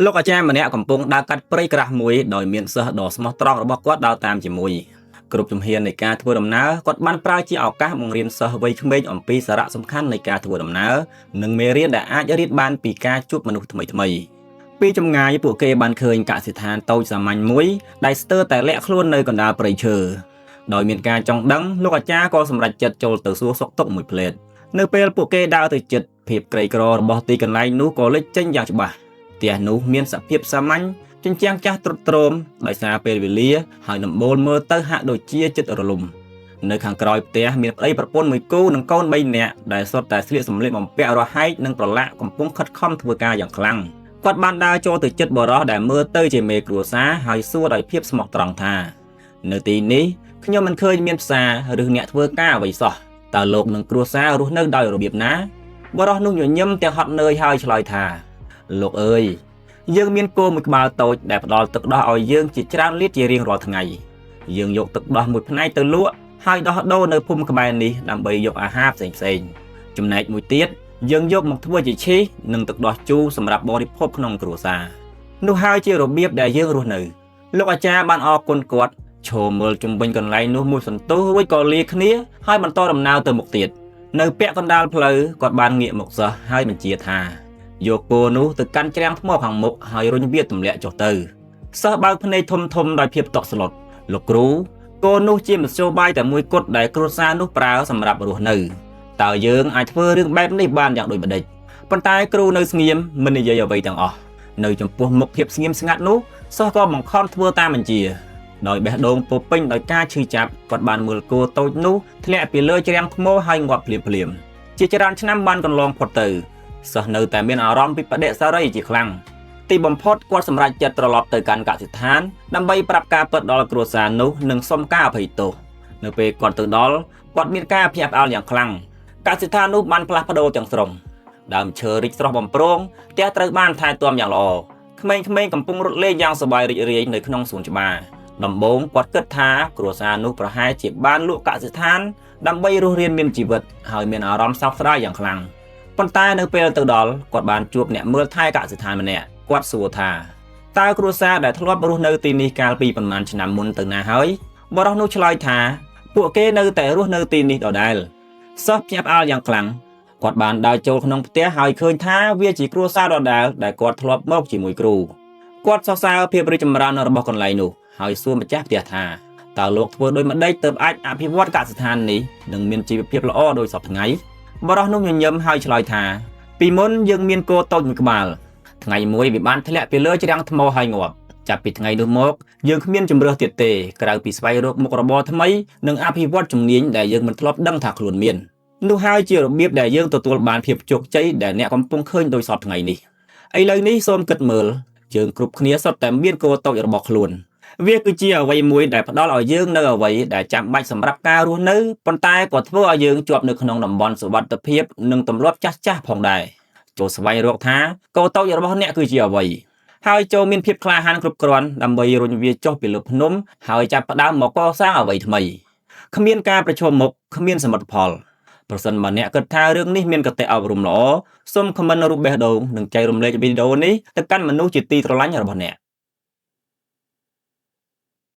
លោកអាចារ្យម្នាក់កំពុងដើរកាត់ព្រៃក្រាស់មួយដោយមានសិស្សដ៏ស្មោះត្រង់របស់គាត់ដើរតាមជាមួយគ្រប់ជំហាននៃការធ្វើដំណើរគាត់បានប្រើជាឱកាសបង្រៀនសិស្សវ័យក្មេងអំពីសារៈសំខាន់នៃការធ្វើដំណើរនិងមេរៀនដែលអាចរៀនបានពីការជួបមនុស្សថ្មីៗពីចម្ងាយពួកគេបានឃើញកសិដ្ឋានតូចសាមញ្ញមួយដែលស្ទើរតែលាក់ខ្លួននៅកណ្ដាលព្រៃឈើដោយមានការចង់ដឹងលោកអាចារ្យក៏សម្រេចចិត្តចូលទៅសួរសុខទុក្ខមួយភ្លែតនៅពេលពួកគេដើរទៅជិតភាពក្រីក្ររបស់ទីកន្លែងនោះក៏លេចចេញយ៉ាងច្បាស់ផ្ទះនោះមានសភាពសាមញ្ញជញ្ជាំងចាស់ទ្រុឌទ្រោមដោយសារពេលវេលាហើយដំបូលមើលទៅហាក់ដូចជាចិត្តរលំនៅខាងក្រោយផ្ទះមានប្តីប្រពន្ធមួយគូនិងកូន3នាក់ដែលសុទ្ធតែស្លៀកសម្លៀកបំពាក់រហែកនិងប្រឡាក់កំពុងខិតខំធ្វើការយ៉ាងខ្លាំងគាត់បានដើរចូលទៅជិតបរិសដែលមើលទៅជាមេគ្រួសារហើយសួរដោយភាពស្មោះត្រង់ថានៅទីនេះខ្ញុំមិនឃើញមានផ្សារឬអ្នកធ្វើការអ្វីសោះតើលោកនិងគ្រួសាររស់នៅដោយរបៀបណាបរិសនោះញញឹមទាំងហត់នឿយហើយឆ្លើយថាលោកអើយយើងមានគោមួយក្បាលតូចដែលផ្ដល់ទឹកដោះឲ្យយើងជាច្រើនលីត្រជារៀងរាល់ថ្ងៃយើងយកទឹកដោះមួយផ្នែកទៅលក់ហើយដោះដូរនៅភូមិក្បែរនេះដើម្បីយកអាហារផ្សេងៗចំណែកមួយទៀតយើងយកមកធ្វើជាឈីសនិងទឹកដោះជូរសម្រាប់បរិភោគក្នុងគ្រួសារនោះហើយជារបៀបដែលយើងរស់នៅលោកអាចារ្យបានអរគុណគាត់ឈរមើលជុំវិញកន្លែងនោះមួយសន្ទុះរួចក៏លាគ្នាហើយបន្តដំណើរទៅមុខទៀតនៅពាក់កណ្ដាលផ្លូវគាត់បានងាកមកសិស្សហើយបញ្ជាថាយកគោនោះទៅកាន់ច្រាំងថ្មខាងមុខហើយរុញវាទម្លាក់ចុះទៅសិស្សបើកភ្នែកធំៗដោយភាពតក់ស្លុតលោកគ្រូគោនោះជាមធ្យោបាយតែមួយគត់ដែលគ្រួសារនោះប្រើសម្រាប់រស់នៅតើយើងអាចធ្វើរឿងបែបនេះបានយ៉ាងដូចម្តេចប៉ុន្តែគ្រូនៅស្ងៀមមិននិយាយអ្វីទាំងអស់នៅចំពោះមុខភាពស្ងៀមស្ងាត់នោះសិស្សក៏បង្ខំធ្វើតាមបញ្ជាដោយបេះដូងពោពេញដោយការឈឺចាប់គាត់បានមើលគោតូចនោះធ្លាក់ពីលើច្រាំងថ្មហើយងាប់ភ្លាមៗជាច្រើនឆ្នាំបានកន្លងផុតទៅសិស្សនៅតែមានអារម្មណ៍ពីបដិសារីជាខ្លាំងទីបំផុតគាត់សម្រេចចិត្តត្រឡប់ទៅកាន់កសិដ្ឋានដើម្បីប្រាប់ការពិតដល់គ្រួសារនោះនិងសុំការអភ័យទោសនៅពេលគាត់ទៅដល់គាត់មានការភ្ញាក់ផ្អើលយ៉ាងខ្លាំងកសិដ្ឋាននោះបានផ្លាស់ប្ដូរទាំងស្រុងដើមឈើរីកស្រស់បំព្រងផ្ទះត្រូវបានថែទាំយ៉ាងល្អក្មេងៗកំពុងរត់លេងយ៉ាងសប្បាយរីករាយនៅក្នុងសួនច្បារដំបូងគាត់គិតថាគ្រួសារនោះប្រហែលជាបានលក់កសិដ្ឋានដើម្បីរស់រានមានជីវិតហើយមានអារម្មណ៍សោកស្ដាយយ៉ាងខ្លាំងប៉ុន្តែនៅពេលទៅដល់គាត់បានជួបអ្នកមើលថែកសិដ្ឋានម្នាក់គាត់សួរថាតើគ្រួសារដែលធ្លាប់រស់នៅទីនេះកាលពីប្រមាណឆ្នាំមុនទៅណាហើយបរិសនោះឆ្លើយថាពួកគេនៅតែរស់នៅទីនេះដដែលសិស្សភ្ញាក់ផ្អើលយ៉ាងខ្លាំងគាត់បានដើរចូលក្នុងផ្ទះហើយឃើញថាវាជាគ្រួសារដដែលដែលគាត់ធ្លាប់មកជាមួយគ្រូគាត់សរសើរភាពរីកចម្រើនរបស់កន្លែងនោះហើយសួរម្ចាស់ផ្ទះថាតើលោកធ្វើដូចម្តេចទើបអាចអភិវឌ្ឍកសិដ្ឋាននេះនិងមានជីវភាពល្អដូចសពថ្ងៃបរិសនោះញញឹមហើយឆ្លើយថាពីមុនយើងមានគោតូចមួយក្បាលថ្ងៃមួយវាបានធ្លាក់ពីលើច្រាំងថ្មហើយងាប់ចាប់ពីថ្ងៃនោះមកយើងគ្មានជំរើសទៀតទេក្រៅពីស្វែងរកមុខរបរថ្មីនិងអភិវឌ្ឍជំនាញដែលយើងមិនធ្លាប់ដឹងថាខ្លួនមាននោះហើយជារបៀបដែលយើងទទួលបានភាពជោគជ័យដែលអ្នកកំពុងឃើញដោយសពថ្ងៃនេះឥឡូវនេះសូមគិតមើលយើងគ្រប់គ្នាសុទ្ធតែមានគោតូចរបស់ខ្លួនវាគឺជាអ្វីមួយដែលផ្ដល់ឲ្យយើងនៅអ្វីដែលចាំបាច់សម្រាប់ការរស់នៅប៉ុន្តែក៏ធ្វើឲ្យយើងជាប់នៅក្នុងតំបន់សុវត្ថិភាពនិងទម្លាប់ចាស់ៗផងដែរចូលស្វែងរកថាគោតូចរបស់អ្នកគឺជាអ្វីហើយចូលមានភាពក្លាហានគ្រប់គ្រាន់ដើម្បីរុញវាចុះពីលើភ្នំហើយចាប់ផ្ដើមមកកសាងអ្វីថ្មីគ្មានការប្រឈមមុខគ្មានសមិទ្ធផលប្រសិនបើអ្នកគិតថារឿងនេះមានគតិអប់រំល្អសូមខមមិនរូបបេះដូងនិងចែករំលែកវីដេអូនេះទៅកាន់មនុស្សជាទីស្រឡាញ់របស់អ្នក